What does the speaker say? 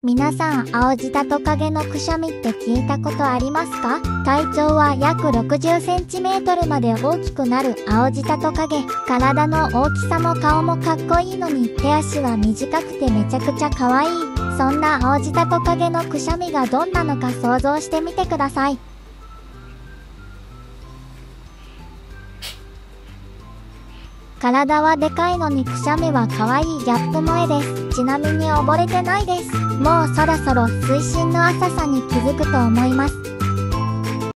皆さん、青舌トカゲのくしゃみって聞いたことありますか？体長は約60センチメートルまで大きくなる青舌トカゲ。体の大きさも顔もかっこいいのに手足は短くてめちゃくちゃ可愛い。そんな青舌トカゲのくしゃみがどんなのか想像してみてください。体はでかいのにくしゃみは可愛いギャップ萌えです。ちなみに溺れてないです。もうそろそろ水深の浅さに気づくと思います。